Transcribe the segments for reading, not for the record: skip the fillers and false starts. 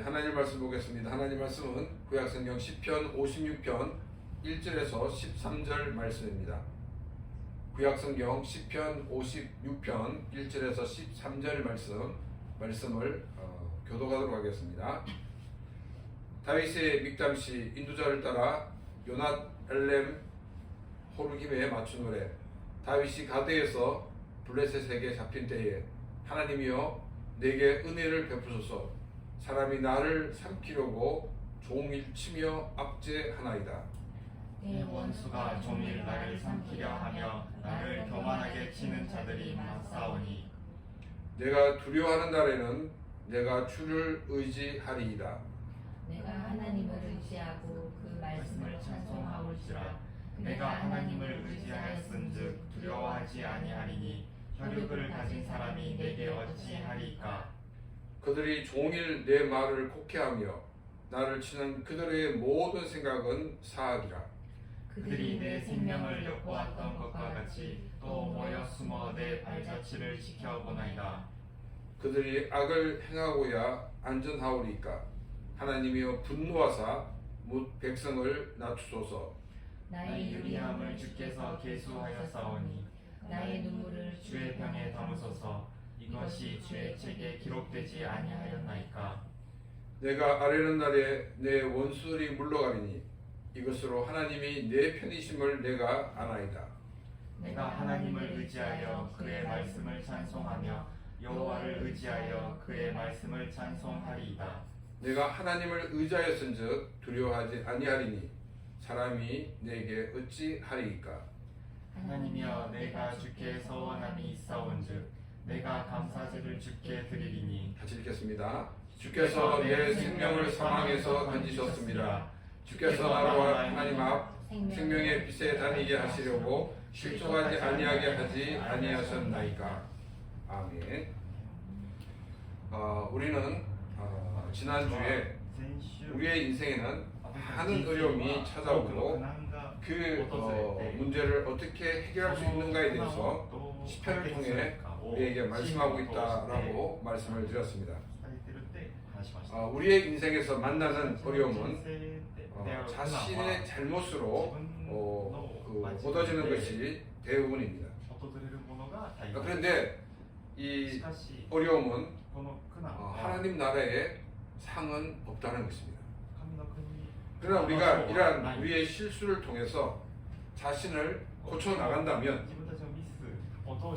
하나님 말씀 보겠습니다. 하나님 말씀은 구약성경 시편 56편 1절에서 13절 말씀입니다. 구약성경 시편 56편 1절에서 13절 말씀을 교독하도록 하겠습니다. 다윗의 믹담시 인두자를 따라 요낫 엘렘 호르김에 맞춘 노래. 다윗이 가드에서 블레셋에게 잡힌 때에 하나님이여 내게 은혜를 베푸소서. 사람이 나를 삼키려고 종일 치며 압제하나이다. 내 원수가 종일 나를 삼키려 하며 나를 교만하게 치는 자들이 맞사오니 내가 두려워하는 날에는 내가 주를 의지하리이다. 내가 하나님을 의지하고 그 말씀을 찬송하올지라. 내가 하나님을 의지하였은즉 두려워하지 아니하리니 혈육을 가진 사람이 내게 어찌하리까. 그들이 종일 내 말을 곡해하며 나를 치는 그들의 모든 생각은 사악이라. 그들이 내 생명을 엿보았던 것과 같이 또 모여 숨어 내 발자취를 지켜보나이다. 그들이 악을 행하고야 안전하오리까. 하나님이여 분노하사 뭇 백성을 낮추소서. 나의 유리함을 주께서 계수하였사오니 나의 눈물을 주의 병에 담으소서. 이것이 주의 책에 기록되지 아니하였나이까. 내가 아뢰는 날에 내 원수들이 물러가리니 이것으로 하나님이 내 편이심을 내가 아나이다. 내가 하나님을 의지하여 그의 말씀을 찬송하며 여호와를 의지하여 그의 말씀을 찬송하리이다. 내가 하나님을 의지하였은즉 두려워하지 아니하리니 사람이 내게 어찌 하리이까. 하나님이여 내가 주께 서원함이 있사온즉 내가 감사제를 주께 드리리니. 같이 읽겠습니다. 주께서 내 생명을 사망에서 건지셨습니다. 주께서 나와 하나님 앞 생명의 빛에 다니게 하시려고 실족하지 아니하게 하지 아니하셨나이까. 아멘. 우리는 지난주에 우리의 인생에는 많은 어려움이 찾아오고 그 문제를 어떻게 해결할 수 있는가에 대해서 시편을 통해 우리에게 말씀하고 있다라고 말씀을 드렸습니다. 우리의 인생에서 만나는 어려움은 자신의 잘못으로 얻어지는 것이 대부분입니다. 그런데 이 어려움은 하나님 나라에 상은 없다는 것입니다. 그러나 우리가 이러한 우리의 실수를 통해서 자신을 고쳐 나간다면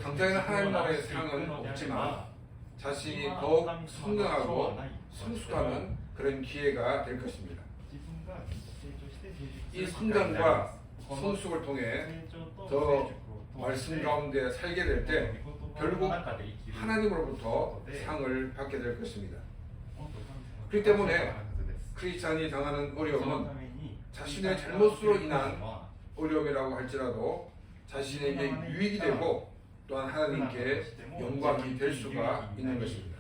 당장에는 하나님 나라의 상은 없지만 자신이 더욱 성장하고 성숙하는 그런 기회가 될 것입니다. 이 성장과 성숙을 통해 더 말씀 가운데 살게 될 때 결국 하나님으로부터 상을 받게 될 것입니다. 그렇기 때문에 크리스찬이 당하는 어려움은 자신의 잘못으로 인한 어려움이라고 할지라도 자신에게 유익이 되고 또한 하나님께 영광이 될 수가 있는 것입니다.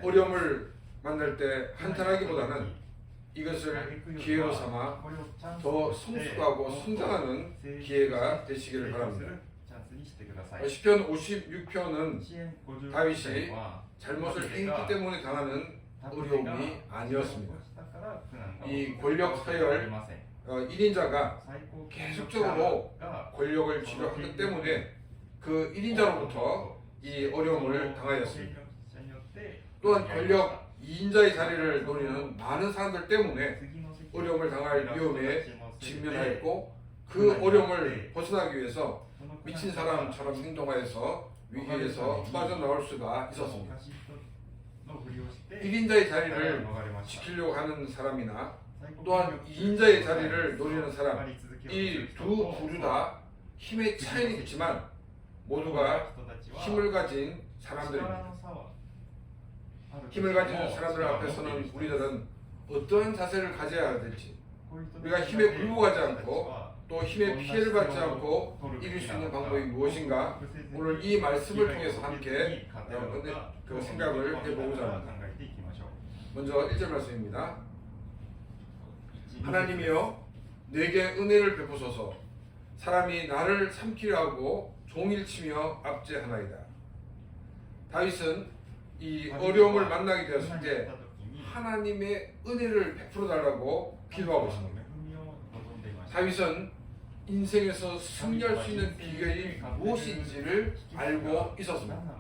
어려움을 만날 때 한탄하기보다는 이것을 기회로 삼아 더 성숙하고 성장하는 기회가 되시기를 바랍니다. 시편 56편은 다윗이 잘못을 행했기 때문에 당하는 어려움이 아니었습니다. 이 권력 서열 1인자가 계속적으로 권력을 쥐려하기 때문에 그 1인자로부터 이 어려움을 당하였습니다. 또한 권력 2인자의 자리를 노리는 많은 사람들 때문에 어려움을 당할 위험에 직면하였고 그 어려움을 벗어나기 위해서 미친 사람처럼 행동하여서 위기에서 빠져나올 수가 있었습니다. 1인자의 자리를 지키려고 하는 사람이나 또한 2인자의 자리를 노리는 사람, 이 두 부류 다 힘의 차이는 있지만 모두가 힘을 가진 사람들입니다. 힘을 가진 사람들 앞에서는 우리들은 어떠한 자세를 가져야 될지, 우리가 힘에 굴복하지 않고 또 힘의 피해를 받지 않고 이길 수 있는 방법이 무엇인가, 오늘 이 말씀을 통해서 함께 여러분들 그 생각을 해보고자 합니다. 먼저 1절 말씀입니다. 하나님이여 내게 은혜를 베푸소서. 사람이 나를 삼키려 하고 종일 치며 압제하나이다. 다윗은 이 어려움을 만나게 되었을 때 하나님의 은혜를 베풀어 달라고 기도하고 있습니다. 다윗은 인생에서 승리할 수 있는 비결이 무엇인지를 알고 있었습니다.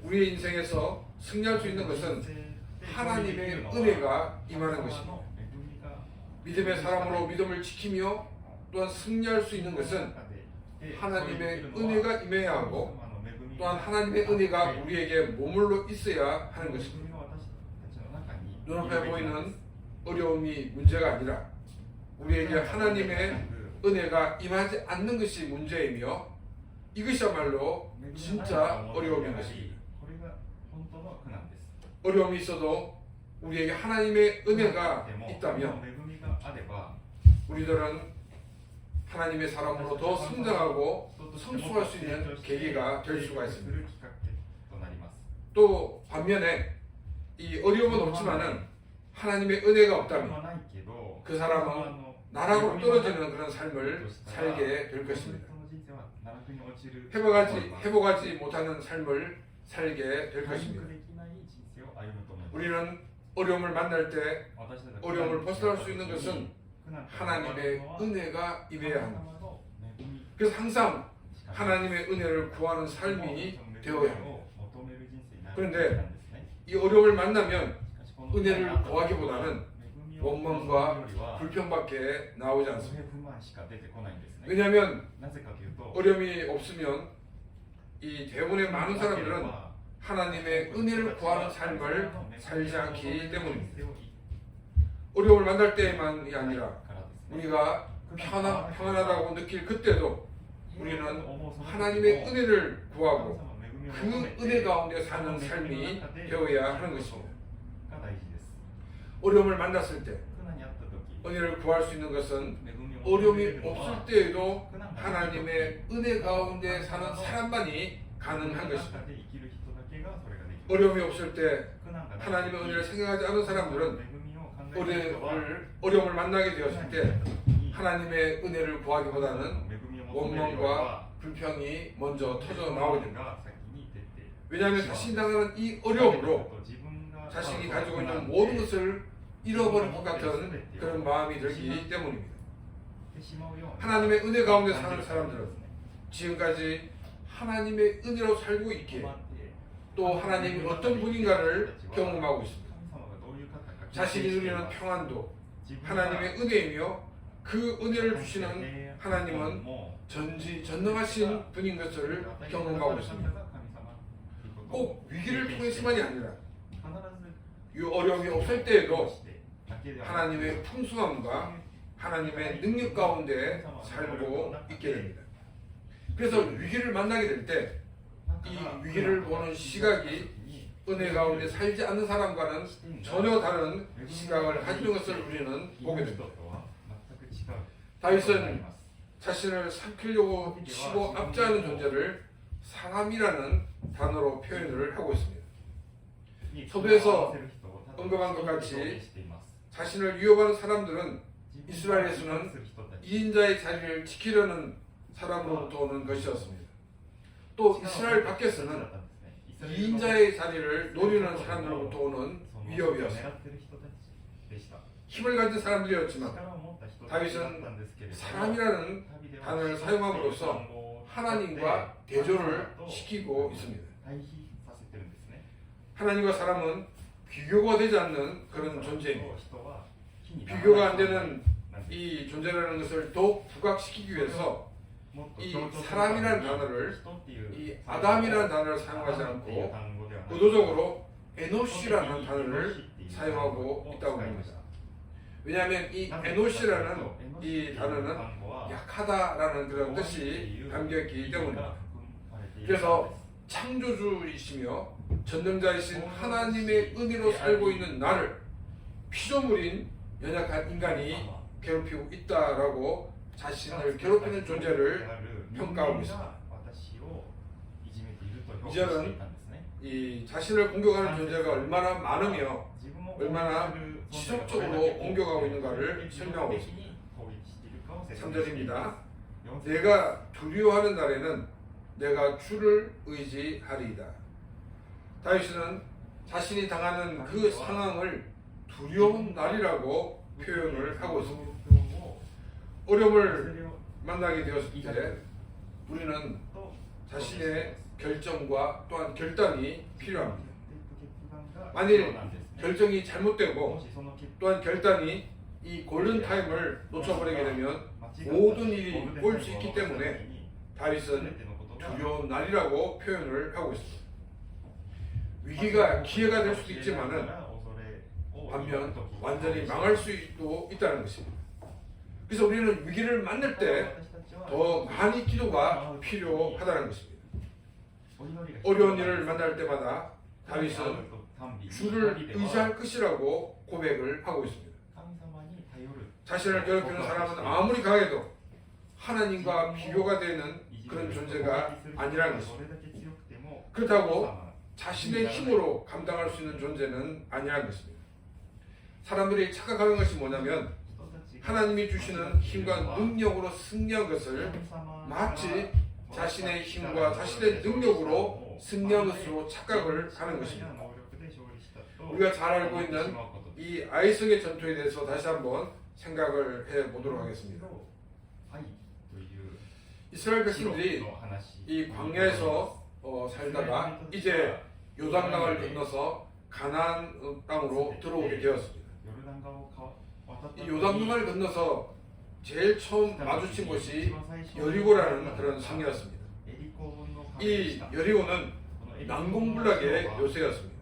우리의 인생에서 승리할 수 있는 것은 하나님의 은혜가 임하는 것입니다. 믿음의 사람으로 믿음을 지키며 또한 승리할 수 있는 것은 하나님의 은혜가 임해야 하고 또한 하나님의 은혜가 우리에게 머물러 있어야 하는 것입니다. 눈앞에 보이는 어려움이 문제가 아니라 우리에게 하나님의 은혜가 임하지 않는 것이 문제이며 이것이야말로 진짜 어려움인 것입니다. 어려움이 있어도 우리에게 하나님의 은혜가 있다면 우리들은 하나님의 사람으로 더 성장하고 성숙할 수 있는 계기가 될 수가 있습니다. 또 반면에 이 어려움은 없지만은 하나님의 은혜가 없다면 그 사람은 나락으로 떨어지는 그런 삶을 살게 될 것입니다. 회복하지 못하는 삶을 살게 될 것입니다. 우리는 어려움을 만날 때 어려움을 벗어날 수 있는 것은 하나님의 은혜가 임해야 합니다. 그래서 항상 하나님의 은혜를 구하는 삶이 되어야 합니다. 그런데 이 어려움을 만나면 은혜를 구하기보다는 원망과 불평밖에 나오지 않습니다. 왜냐하면 어려움이 없으면 이 대부분의 많은 사람들은 하나님의 은혜를 구하는 삶을 살지 않기 때문입니다. 어려움을 만날 때만이 아니라 우리가 평안하다고 느낄 그때도 우리는 하나님의 은혜를 구하고 그 은혜 가운데 사는 삶이 되어야 하는 것입니다. 어려움을 만났을 때 은혜를 구할 수 있는 것은 어려움이 없을 때에도 하나님의 은혜 가운데 사는 사람만이 가능한 것입니다. 어려움이 없을 때 하나님의 은혜를 생각하지 않은 사람들은 어려움을 만나게 되었을 때 하나님의 은혜를 구하기보다는 원망과 불평이 먼저 터져 나오게 됩니다. 왜냐하면 자신이 당하는 이 어려움으로 자신이 가지고 있는 모든 것을 잃어버릴 것 같은 그런 마음이 들기 때문입니다. 하나님의 은혜 가운데 사는 사람들은 지금까지 하나님의 은혜로 살고 있기에 또 하나님이 어떤 분인가를 경험하고 있습니다. 자신이 누리는 평안도 하나님의 은혜이며 그 은혜를 주시는 하나님은 전지전능하신 분인 것을 경험하고 있습니다. 꼭 위기를 통해서만이 아니라 이 어려움이 없을 때에도 하나님의 풍성함과 하나님의 능력 가운데 살고 있게 됩니다. 그래서 위기를 만나게 될 때 이 위기를 보는 시각이 은혜 가운데 살지 않는 사람과는 전혀 다른 시각을 가지는 것을 우리는 보게 됩니다. 다윗은 자신을 삼키려고 치고 압제하는 존재를 사람이라는 단어로 표현을 하고 있습니다. 서두에서 언급한 것 같이 자신을 위협하는 사람들은 이스라엘에서는 2인자의 자리를 지키려는 사람으로부터 오는 것이었습니다. 또 이스라엘 밖에서는 2인자의 자리를 노리는 사람들로부터 오는 위협이었습니다. 힘을 가진 사람들이었지만 다윗은 사람이라는 단어를 사용함으로써 하나님과 대조를 시키고 있습니다. 하나님과 사람은 비교가 되지 않는 그런 존재입니다. 비교가 안 되는 이 존재라는 것을 더욱 부각시키기 위해서 이 사람이라는 단어를 이 아담이라는 단어를 사용하지 않고 의도적으로 에노시라는 단어를 사용하고 있다고 합니다. 왜냐하면 이 에노시라는 이 단어는 약하다라는 그런 뜻이 담겨있기 때문입니다. 그래서 창조주이시며 전능자이신 하나님의 은혜로 살고 있는 나를 피조물인 연약한 인간이 괴롭히고 있다라고 자신을 괴롭히는 존재를 평가하고 있습니다. 이절은 이 자신을 공격하는 존재가 얼마나 많으며 얼마나 지속적으로 공격하고 있는가를 설명하고 있습니다. 3절입니다. 내가 두려워하는 날에는 내가 주를 의지하리이다. 다윗은 자신이 당하는 그 상황을 두려운 날이라고 표현을 하고 있습니다. 어려움을 만나게 되었을 때 우리는 자신의 결정과 또한 결단이 필요합니다. 만일 결정이 잘못되고 또한 결단이 이 골든타임을 놓쳐버리게 되면 모든 일이 올 수 있기 때문에 다윗은 두려운 날이라고 표현을 하고 있습니다. 위기가 기회가 될 수도 있지만은 반면 완전히 망할 수도 있다는 것입니다. 그래서 우리는 위기를 만날 때 더 많이 기도가 필요하다는 것입니다. 어려운 일을 만날 때마다 다윗은 주를 의지할 것이라고 고백을 하고 있습니다. 자신을 괴롭히는 사람은 아무리 강해도 하나님과 비교가 되는 그런 존재가 아니라는 것입니다. 그렇다고 자신의 힘으로 감당할 수 있는 존재는 아니라는 것입니다. 사람들이 착각하는 것이 뭐냐면 하나님이 주시는 힘과 능력으로 승리한 것을 마치 자신의 힘과 자신의 능력으로 승리한 것으로 착각을 하는 것입니다. 우리가 잘 알고 있는 이 아이성의 전투에 대해서 다시 한번 생각을 해보도록 하겠습니다. 이스라엘 백성들이 이 광야에서 살다가 이제 요단강을 건너서 가나안 땅으로 들어오게 되었습니다. 이 요단강을 건너서 제일 처음 마주친 곳이 여리고라는 그런 성이었습니다. 이 여리고는 난공불락의 요새였습니다.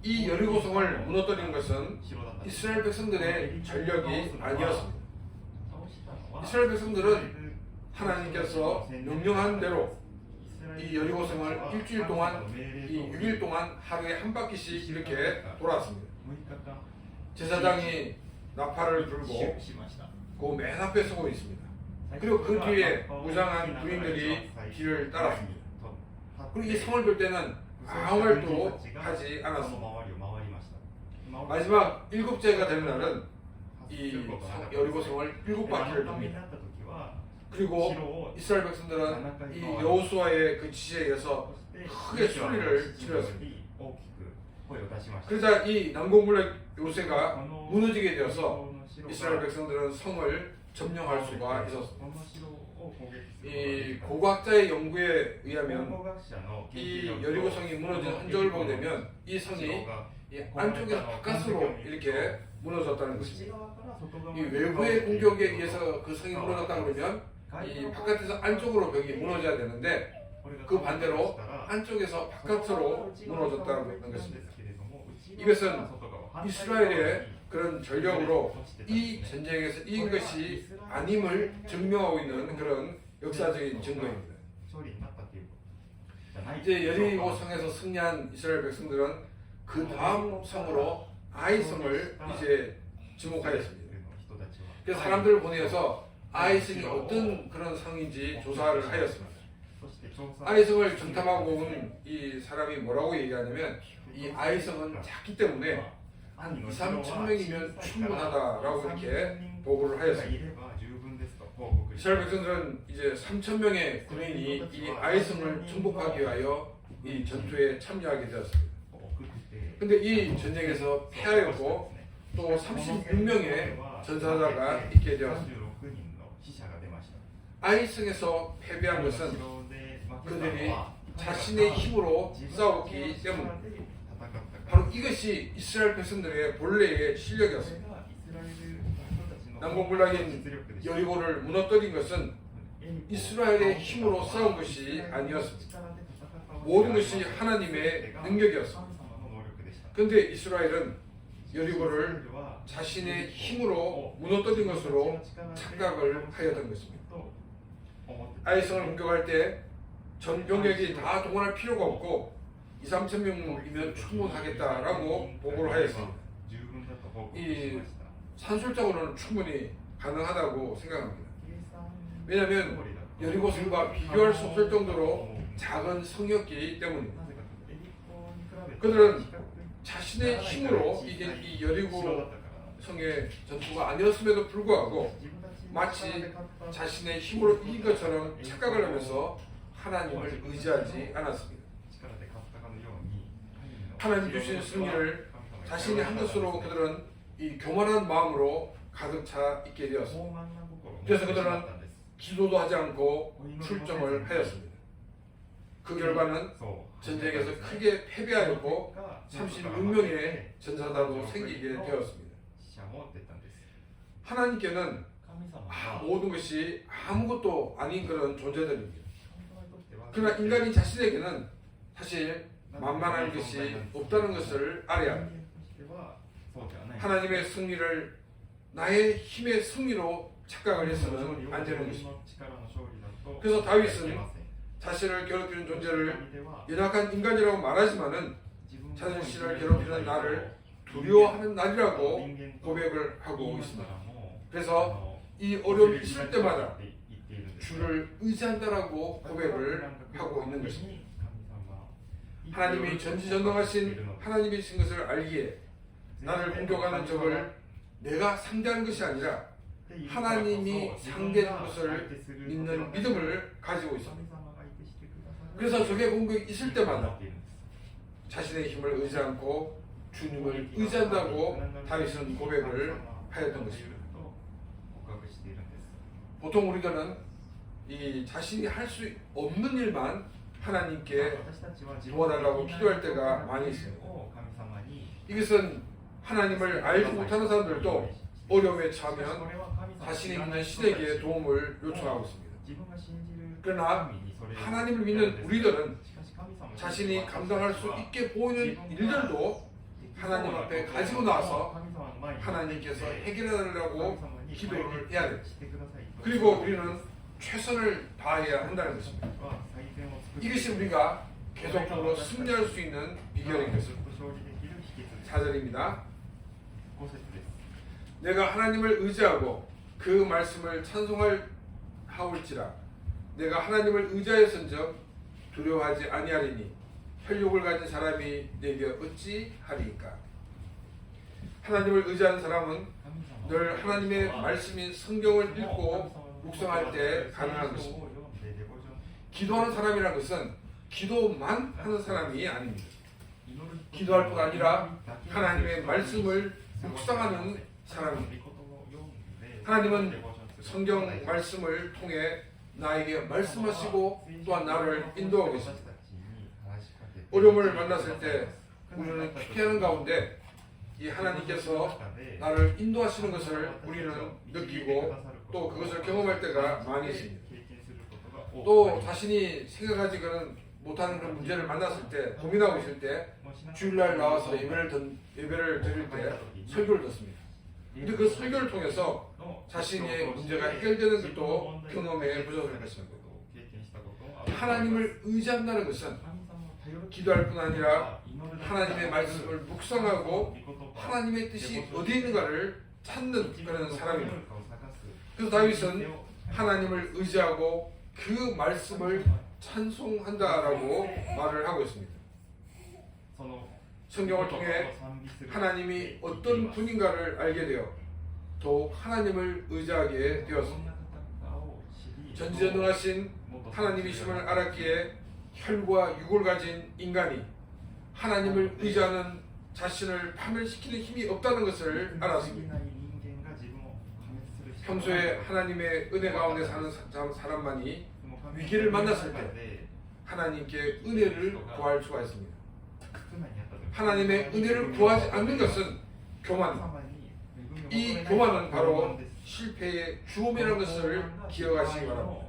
이 여리고성을 무너뜨린 것은 이스라엘 백성들의 전력이 아니었습니다. 이스라엘 백성들은 하나님께서 명령한 대로 이 여리고성을 일주일 동안, 이 6일 동안 하루에 한 바퀴씩 이렇게 돌았습니다. 제사장이 나팔을 불고 그 맨 앞에 서고 있습니다. 그리고 그 뒤에 무장한 군인들이 뒤를 따랐습니다. 그리고 이 성을 돌 때는 아무 말도 하지 않았습니다. 마지막 7째가 되는 날은 이 여리고성을 7바퀴를 돕니다. 그리고 이스라엘 백성들은 이 여호수아의 그 지시에 의해서 크게 소리를 지르었습니다. 그러자 이 난공불락 요새가 무너지게 되어서 이스라엘 백성들은 성을 점령할 수가 있었습니다. 이 고고학자의 연구에 의하면 이 여리고성이 무너진 흔적을 보게 되면 이 성이 이 안쪽에서 바깥으로 이렇게 무너졌다는 것입니다. 이 외부의 공격에 의해서 그 성이 무너졌다 그러면 이 바깥에서 안쪽으로 벽이 무너져야 되는데 그 반대로 안쪽에서 바깥으로 무너졌다는 것입니다. 이것은 이스라엘의 그런 전력으로 이 전쟁에서 이긴 것이 아님을 증명하고 있는 그런 역사적인 증거입니다. 이제 여리고성에서 승리한 이스라엘 백성들은 그 다음 성으로 아이성을 이제 지목하였습니다. 그래서 사람들을 보내서 아이성이 어떤 그런 성인지 조사를 하였습니다. 아이성을 정탐하고 온 이 사람이 뭐라고 얘기하냐면 이 아이성은 작기 때문에 한 2, 3천 명이면 충분하다라고 이렇게 보고를 하였습니다. 이스라엘 백성들은 이제 3천 명의 군인이 이 아이성을 정복하기 위하여 이 전투에 참여하게 되었습니다. 근데 이 전쟁에서 패하였고 또 36명의 전사자가 있게 되었습니다. 아이성에서 패배한 것은 그들이 자신의 힘으로 싸웠기 때문입니다. 바로 이것이 이스라엘 백성들의 본래의 실력이었습니다. 난공불락인 여리고를 무너뜨린 것은 이스라엘의 힘으로 싸운 것이 아니었습니다. 모든 것이 하나님의 능력이었습니다. 그런데 이스라엘은 여리고를 자신의 힘으로 무너뜨린 것으로 착각을 하였던 것입니다. 아이성을 공격할 때 전 병력이 다 동원할 필요가 없고 2, 3천 명이면 충분하겠다라고 보고를 하였습니다. 이 산술적으로는 충분히 가능하다고 생각합니다. 왜냐하면 여리고성과 비교할 수 없을 정도로 작은 성이었기 때문입니다. 그들은 자신의 힘으로 이긴 이 여리고 성의 전투가 아니었음에도 불구하고 마치 자신의 힘으로 이긴 것처럼 착각을 하면서 하나님을 의지하지 않았습니다. 하나님 주신 승리를 자신이 한 것으로 그들은 이 교만한 마음으로 가득 차 있게 되었습니다. 그래서 그들은 기도도 하지 않고 출정을 하였습니다. 그 결과는 전쟁에서 크게 패배하였고 36명의 전사자도 생기게 되었습니다. 하나님께는 모든 것이 아무것도 아닌 그런 존재들입니다. 그러나 인간이 자신에게는 사실 만만한 것이 없다는 것을 알아야 합니다. 하나님의 승리를 나의 힘의 승리로 착각을 해서는 안 되는 것입니다. 그래서 다윗은 자신을 괴롭히는 존재를 연약한 인간이라고 말하지만은 자신을 괴롭히는 나를 두려워하는 날이라고 고백을 하고 있습니다. 그래서 이 어려움이 있을 때마다 주를 의지한다라고 고백을 하고 있는 것입니다. 하나님이 전지전능하신 하나님이신 것을 알기에 나를 공격하는 적을 내가 상대하는 것이 아니라 하나님이 상대하는 것을 믿는 믿음을 가지고 있습니다. 그래서 적의 공격이 있을 때마다 자신의 힘을 의지 않고 주님을 의지한다고 다윗은 고백을 하였던 것입니다. 보통 우리들은 이 자신이 할 수 없는 일만 하나님께 도와달라고 기도할 때가 많이 있습니다. 이것은 하나님을 알지 못하는 사람들도 어려움에 처하면 자신이 믿는 신에게 도움을 요청하고 있습니다. 그러나 하나님을 믿는 우리들은 자신이 감당할 수 있게 보이는 일들도 하나님 앞에 가지고 나와서 하나님께서 해결해 달라고 기도를 해야 됩니다. 그리고 우리는 최선을 다해야 한다는 것입니다. 이것이 우리가 계속적으로 승리할 수 있는 비결인 것입니다. 4절입니다. 내가 하나님을 의지하고 그 말씀을 찬송하올지라 내가 하나님을 의지하였은즉 두려워하지 아니하리니 혈육을 가진 사람이 내게 어찌 하리이까. 하나님을 의지하는 사람은 늘 하나님의 말씀인 성경을 읽고 묵상할 때 가능한 것입니다. 기도하는 사람이라는 것은 기도만 하는 사람이 아닙니다. 기도할 뿐 아니라 하나님의 말씀을 묵상하는 사람입니다. 하나님은 성경 말씀을 통해 나에게 말씀하시고 또한 나를 인도하고 있습니다. 어려움을 만났을 때 우리는 피하는 가운데 이 하나님께서 나를 인도하시는 것을 우리는 느끼고 또 그것을 경험할 때가 많이 있습니다. 또 자신이 생각하지는 못하는 그런 문제를 만났을 때 고민하고 있을 때 주일날 나와서 예배를 드릴 때 설교를 듣습니다. 근데 그 설교를 통해서 자신의 문제가 해결되는 것도 경험에 부족할 것입니다. 하나님을 의지한다는 것은 기도할 뿐 아니라 하나님의 말씀을 묵상하고 하나님의 뜻이 어디에 있는가를 찾는 그런 사람입니다. 그래서 다윗은 하나님을 의지하고 그 말씀을 찬송한다라고 말을 하고 있습니다. 성경을 통해 하나님이 어떤 분인가를 알게 되어 더욱 하나님을 의지하게 되었습니다. 전지전능하신 하나님이심을 알았기에 혈과 육을 가진 인간이 하나님을 의지하는 자신을 파멸시키는 힘이 없다는 것을 알았습니다. 평소에 하나님의 은혜 가운데 사는 사람만이 위기를 만났을 때 하나님께 은혜를 구할 수가 있습니다. 하나님의 은혜를 구하지 않는 것은 교만입니다. 이 교만은 바로 실패의 주범이라는 것을 기억하시기 바랍니다.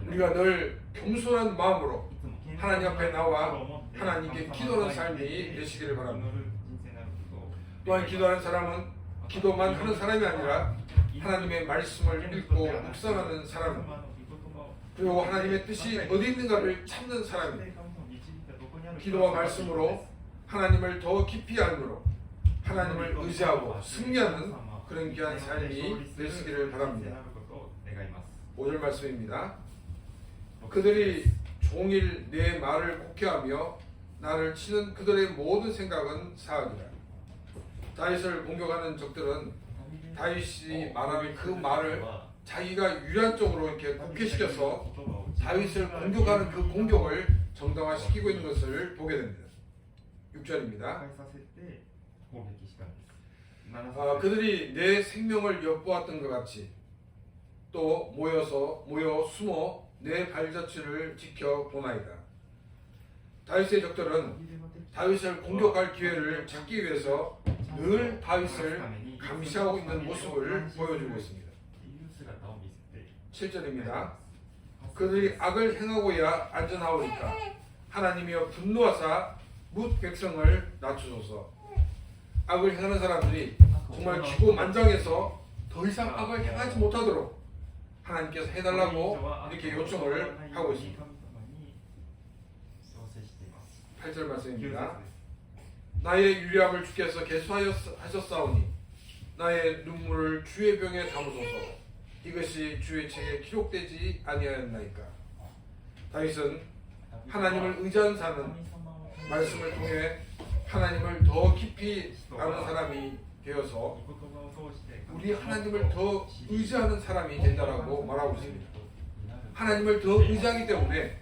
우리가 늘 겸손한 마음으로 하나님 앞에 나와 하나님께 기도하는 삶이 되시기를 바랍니다. 또한 기도하는 사람은 기도만 하는 사람이 아니라 하나님의 말씀을 읽고 묵상하는 사람입니다. 그리고 하나님의 뜻이 어디 있는가를 찾는 사람입니다. 기도와 말씀으로 하나님을 더 깊이 알므로 하나님을 의지하고 승리하는 그런 귀한 삶이 되시기를 바랍니다. 5절 말씀입니다. 그들이 종일 내 말을 곡해하며 나를 치는 그들의 모든 생각은 사악이라. 다윗을 공격하는 적들은 다윗이 말하는 그 말을 자기가 유리한 쪽으로 이렇게 곡해시켜서 다윗을 공격하는 그 공격을 정당화시키고 있는 것을 보게 됩니다. 6절입니다. させて攻撃したんです。7 그들이 내 생명을 엿보았던 것 같이 또 모여 숨어 내 발자취를 지켜보나이다. 다윗의 적들은 다윗을 공격할 기회를 찾기 위해서 늘 다윗을 감시하고 있는 모습을 보여주고 있습니다. 7절입니다. 그들이 악을 행하고야 안전하오니까 하나님이여 분노하사 뭇 백성을 낮추소서. 악을 행하는 사람들이 정말 기고만장해서 더 이상 악을 행하지 못하도록 하나님께서 해달라고 이렇게 요청을 하고 있습니다. 8절 말씀입니다. 나의 유리함을 주께서 계수하셨사오니 나의 눈물을 주의 병에 담으소서. 이것이 주의 책에 기록되지 아니하였나이까. 다윗은 하나님을 의지한 사는 말씀을 통해 하나님을 더 깊이 아는 사람이 되어서 우리 하나님을 더 의지하는 사람이 된다라고 말하고 있습니다. 하나님을 더 의지하기 때문에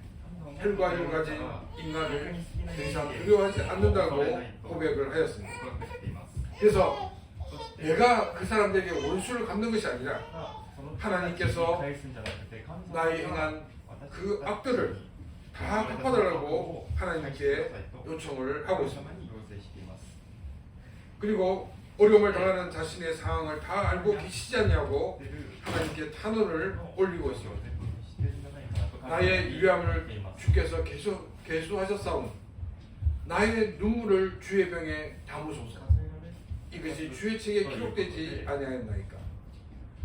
혈과 혈 가진 인간을 더 이상 두려워하지 않는다고 고백을 하였습니다. 그래서 내가 그 사람들에게 원수를 갚는 것이 아니라 하나님께서 나의 행한 그 악들을 다 갚아달라고 하나님께 요청을 하고 있습니다. 그리고 어려움을 당하는 자신의 상황을 다 알고 계시지 않냐고 하나님께 탄원을 올리고 있습니다. 나의 유리함을 주께서 계수하셨사오니 나의 눈물을 주의 병에 담으소서. 이것이 주의 책에 기록되지 아니하였나이까.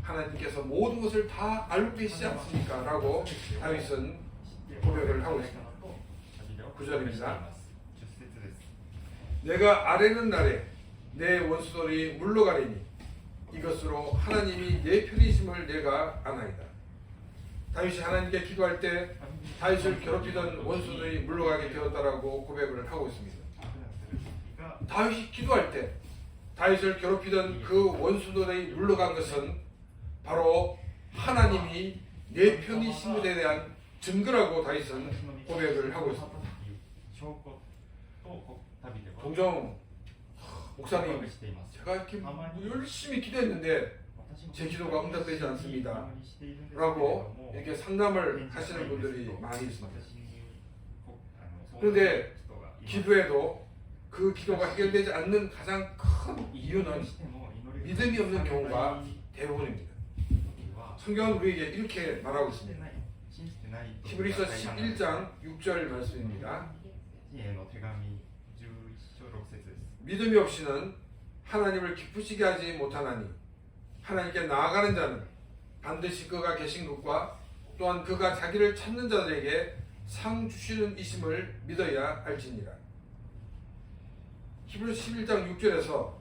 하나님께서 모든 것을 다 알고 계시지 않습니까? 라고 다윗은 고백을 하고 있습니다. 9절입니다. 내가 아뢰는 날에 내 원수들이 물러가리니 이것으로 하나님이 내 편이심을 내가 아나이다. 다윗이 하나님께 기도할 때 다윗을 괴롭히던 원수들이 물러가게 되었다라고 고백을 하고 있습니다. 다윗이 기도할 때 다윗을 괴롭히던 그 원수들이 물러간 것은 바로 하나님이 내 편이심에 대한 증거라고 다윗은 고백을 하고 있습니다. 동정 목사님, 제가 이렇게 열심히 기도했는데 제 기도가 응답되지 않습니다 라고 이렇게 상담을 하시는 분들이 많이 있습니다. 그런데 기도에도 그 기도가 해결되지 않는 가장 큰 이유는 믿음이 없는 경우가 대부분입니다. 성경은 우리에게 이렇게 말하고 있습니다. 히브리서 11장 6절 말씀입니다. 믿음이 없이는 하나님을 기쁘시게 하지 못하나니 하나님께 나아가는 자는 반드시 그가 계신 것과 또한 그가 자기를 찾는 자들에게 상 주시는 이심을 믿어야 할지니라. 히브리서 11장 6절에서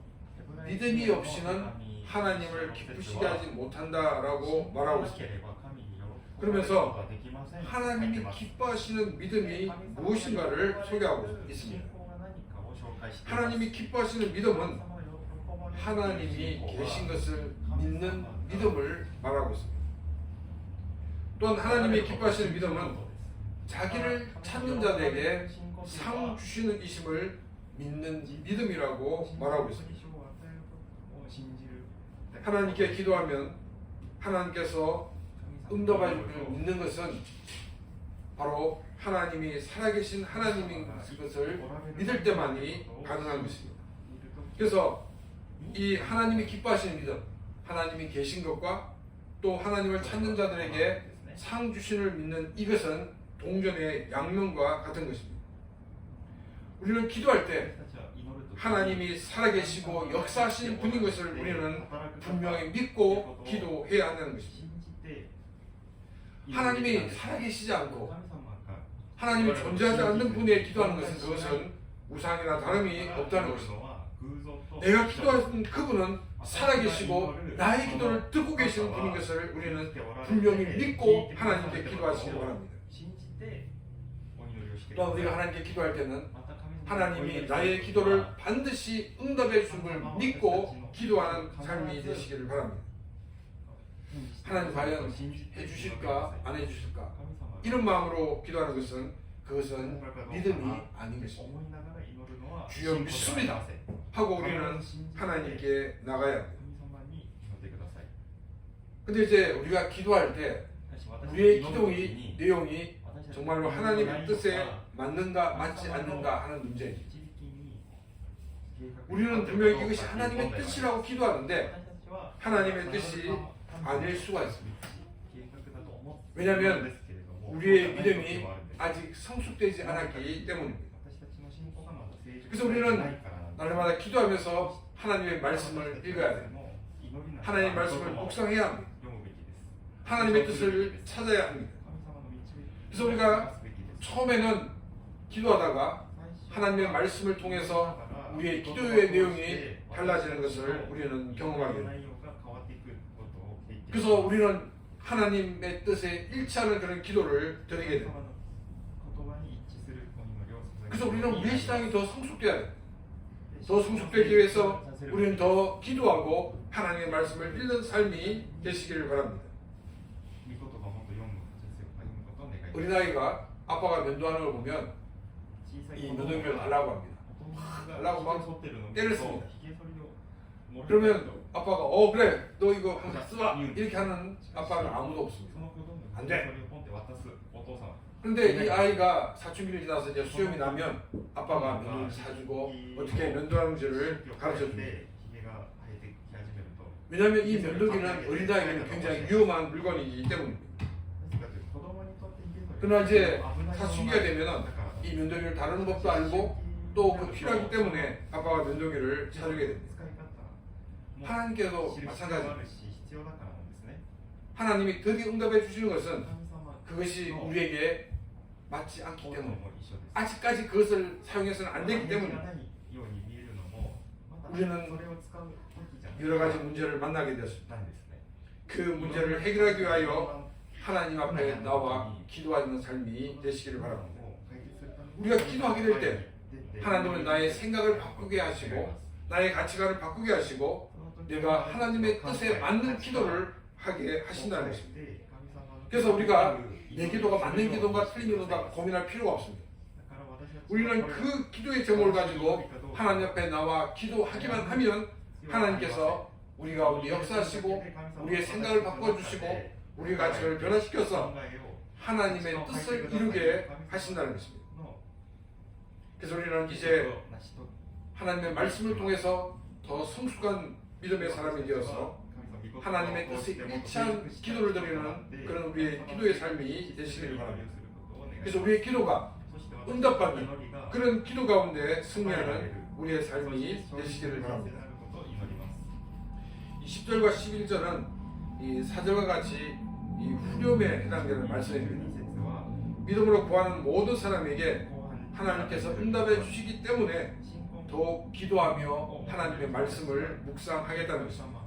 믿음이 없이는 하나님을 기쁘시게 하지 못한다라고 말하고 있습니다. 그러면서 하나님이 기뻐하시는 믿음이 무엇인가를 소개하고 있습니다. 하나님이 기뻐하시는 믿음은 하나님이 계신 것을 믿는 믿음을 말하고 있습니다. 또한 하나님이 기뻐하시는 믿음은 자기를 찾는 자들에게 상 주시는 이심을 믿는 믿음이라고 말하고 있습니다. 하나님께 기도하면 하나님께서 응답하실 줄 믿는 것은 바로 하나님이 살아계신 하나님인 것을 믿을 때만이 가능한 것입니다. 그래서 이 하나님이 기뻐하시는 믿음, 하나님이 계신 것과 또 하나님을 찾는 자들에게 상 주신을 믿는 이것은 동전의 양면과 같은 것입니다. 우리는 기도할 때 하나님이 살아계시고 역사하시는 분인 것을 우리는 분명히 믿고 기도해야 한다는 것입니다. 하나님이 살아계시지 않고 하나님이 존재하지 않는 분에 기도하는 것은 그것은 우상이나 다름이 없다는 것입니다. 내가 기도하는 그분은 살아계시고 나의 기도를 듣고 계시는 분인 것을 우리는 분명히 믿고 하나님께 기도하시기 바랍니다. 또한 우리가 하나님께 기도할 때는 하나님이 나의 기도를 반드시 응답해 주신 걸 믿고 기도하는 삶이 되시기를 바랍니다. 하나님 과연 해주실까 안 해주실까 이런 마음으로 기도하는 것은 그것은 믿음이 아닌 것입니다. 주여 주여 믿습니다. 믿습니다. 하고 우리는 하나님께 나가야 합니다. 神様に祈ってください。 근데 이제 우리가 기도할 때 しかし私たち 우리의 祈る時 기도의 に 내용이 私たちの 정말로 祈りの 하나님의 内容 뜻에 が 맞는가 맞지 않는가 하는 문제입니다. 一時に計画 우리는 분명히 이것이 하나님의 뜻이라고 기도하는데 私たちは 하나님의 뜻이 아닐 수가 있습니다. 計画だと思って 왜냐하면 いるんですけれども 우리의 そうじゃない時 믿음이 もあるんです 아직 성숙되지 않았기 때문입니다. 私たちの信仰がまだ成熟 그래서 우리는 ないからなんです 날마다 기도하면서 하나님의 말씀을 읽어야 돼요. 하나님의 말씀을 묵상해야 합니다. 読むべきです 하나님의 뜻을 찾아야 합니다. 神様の道を 그래서 우리가 探すべきです 처음에는 기도하다가 하나님의 말씀을 통해서 우리의 기도의 내용이 달라지는 것을 우리는 경험하게 됩니다. 그래서 우리는 하나님의 뜻에 일치하는 그런 기도를 드리게 됩니다. 그래서 우리는 우리의 신앙이 더 성숙돼야 돼요. 더 성숙되기 위해서 우리는 더 기도하고 하나님의 말씀을 읽는 삶이 되시기를 바랍니다. 어린아이가 아빠가 면도하는 걸 보면 이 면도기를 달라고 합니다. 달라고 막 때를 씁니다. 그러면 아빠가 그래 너 이거 한번 써봐 이렇게 하는 아빠는 아무도 없습니다. 안 돼. 그런데 이 아이가 사춘기를 지나서 이제 수염이 나면 아빠가 면도기를 사주고 어떻게 면도하는지를 가르쳐 줍니다. 왜냐하면 이 면도기는 어린아이에게는 굉장히 위험한 물건이기 때문입니다. 그러나 이제 사춘기가 되면은 이 면도기를 다루는 법도 알고 또 그 필요하기 때문에 아빠가 면도기를 사주게 됩니다. 하나님께도 마찬가지입니다. 하나님이 드디어 응답해 주시는 것은 그것이 우리에게 맞지 않기 때문에 아직까지 그것을 사용해서는 안 되기 때문에 우리는 여러 가지 문제를 만나게 되었습니다. 그 문제를 해결하기 위하여 하나님 앞에 나와 기도하는 삶이 되시기를 바랍니다. 우리가 기도하게 될 때 하나님은 나의 생각을 바꾸게 하시고 나의 가치관을 바꾸게 하시고 내가 하나님의 뜻에 맞는 기도를 하게 하신다는 것입니다. 그래서 우리가 내 기도가 맞는 기도인가 틀린 기도인가 고민할 필요가 없습니다. 우리는 그 기도의 제목을 가지고 하나님 앞에 나와 기도하기만 하면 하나님께서 우리 가운데 역사하시고 우리의 생각을 바꿔주시고 우리의 가치를 변화시켜서 하나님의 뜻을 이루게 하신다는 것입니다. 그래서 우리는 이제 하나님의 말씀을 통해서 더 성숙한 믿음의 사람이 되어서 하나님의 뜻에 일치한 기도를 드리는 그런 우리의 기도의 삶이 되시기를 바랍니다. 그래서 우리의 기도가 응답받는 그런 기도 가운데 승리하는 우리의 삶이 되시기를 바랍니다. 이 10절과 11절은 이 4절과 같이 이 후렴에 해당되는 말씀입니다. 믿음으로 구하는 모든 사람에게 하나님께서 응답해 주시기 때문에 더욱 기도하며 하나님의 말씀을 묵상하겠다는 것입니다.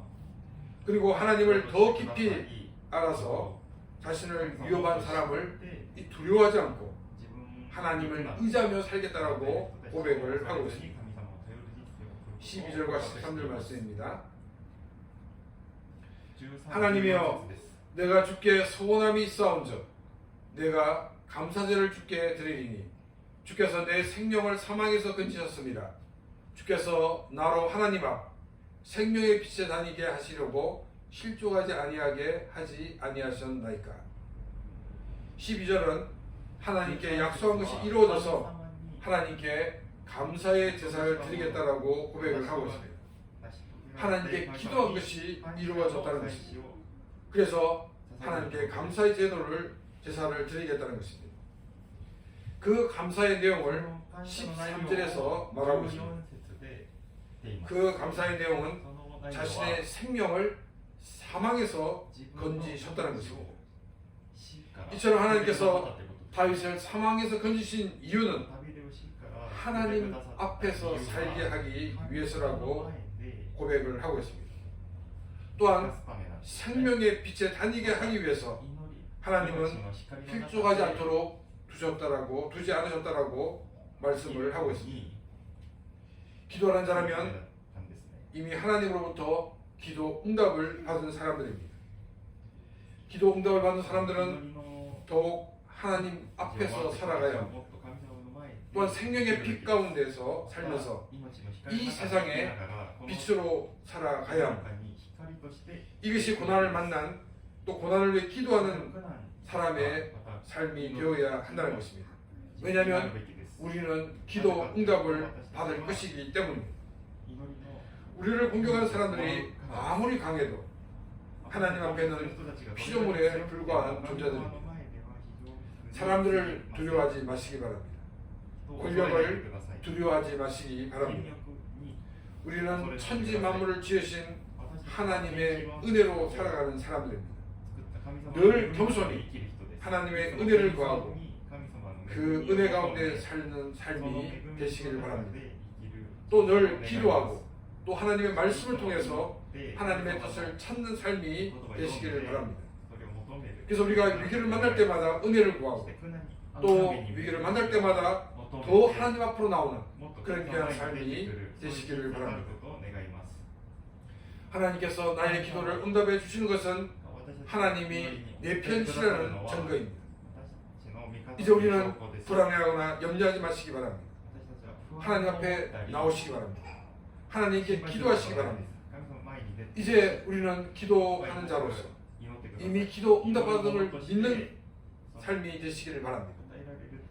그리고 하나님을 더 깊이 알아서 자신을 위협한 사람을 두려워하지 않고 하나님을 의지하며 살겠다라고 고백을 하고 있습니다. 12절과 13절 말씀입니다. 하나님이여 내가 주께 소원함이 있사온즉 내가 감사제를 주께 드리리니 주께서 내 생명을 사망에서 건지셨습니다. 주께서 나로 하나님 앞 생명의 빛에 다니게 하시려고 실족하지 아니하게 하지 아니하셨나이까. 12절은 하나님께 약속한 것이 이루어져서 하나님께 감사의 제사를 드리겠다라고 고백을 하고 있습니다. 하나님께 기도한 것이 이루어졌다는 것입니다. 그래서 하나님께 감사의 제사를 드리겠다는 것입니다. 그 감사의 내용을 13절에서 말하고 있습니다. 그 감사의 내용은 자신의 생명을 사망에서 건지셨다는 것입니다. 이처럼 하나님께서 다윗을 사망에서 건지신 이유는 하나님 앞에서 살게 하기 위해서라고 고백을 하고 있습니다. 또한 생명의 빛에 다니게 하기 위해서 하나님은 실족하지 않도록 두지 않으셨다라고 말씀을 하고 있습니다. 기도하는 자라면 이미 하나님으로부터 기도 응답을 받은 사람들입니다. 기도 응답을 받은 사람들은 더욱 하나님 앞에서 살아가야 합니다. 또한 생명의 빛 가운데서 살면서 이 세상에 빛으로 살아가야 합니다. 이것이 고난을 만난 또 고난을 위해 기도하는 사람의 삶이 되어야 한다는 것입니다. 왜냐하면 우리는 기도 응답을 받을 것이기 때문입니다. 우리를 공격하는 사람들이 아무리 강해도 하나님 앞에는 피조물에 불과한 존재들입니다. 사람들을 두려워하지 마시기 바랍니다. 권력을 두려워하지 마시기 바랍니다. 우리는 천지 만물을 지으신 하나님의 은혜로 살아가는 사람들입니다. 늘 겸손히 하나님의 은혜를 구하고 그 은혜 가운데 사는 삶이 되시기를 바랍니다. 또 늘 기도하고 또 하나님의 말씀을 통해서 하나님의 뜻을 찾는 삶이 되시기를 바랍니다. 그래서 우리가 위기를 만날 때마다 은혜를 구하고 또 위기를 만날 때마다 더 하나님 앞으로 나오는 그런 귀한 삶이 되시기를 바랍니다. 하나님께서 나의 기도를 응답해 주시는 것은 하나님이 내 편이시라는 증거입니다. 이제 우리는 불안해하거나 염려하지 마시기 바랍니다. 하나님 앞에 나오시기 바랍니다. 하나님께 기도하시기 바랍니다. 이제 우리는 기도하는 자로서 이미 기도 응답받음을 믿는 삶이 되시기를 바랍니다.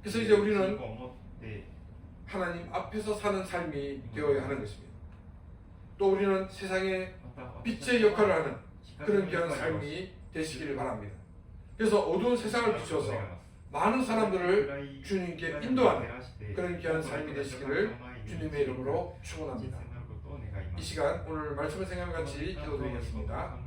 그래서 이제 우리는 하나님 앞에서 사는 삶이 되어야 하는 것입니다. 또 우리는 세상에 빛의 역할을 하는 그런 귀한 삶이 되시기를 바랍니다. 그래서 어두운 세상을 비춰서 많은 사람들을 주님께 인도하는 그런 귀한 삶이 되시기를 주님의 이름으로 축원합니다. 이 시간 오늘 말씀을 생각하며 같이 기도드리겠습니다.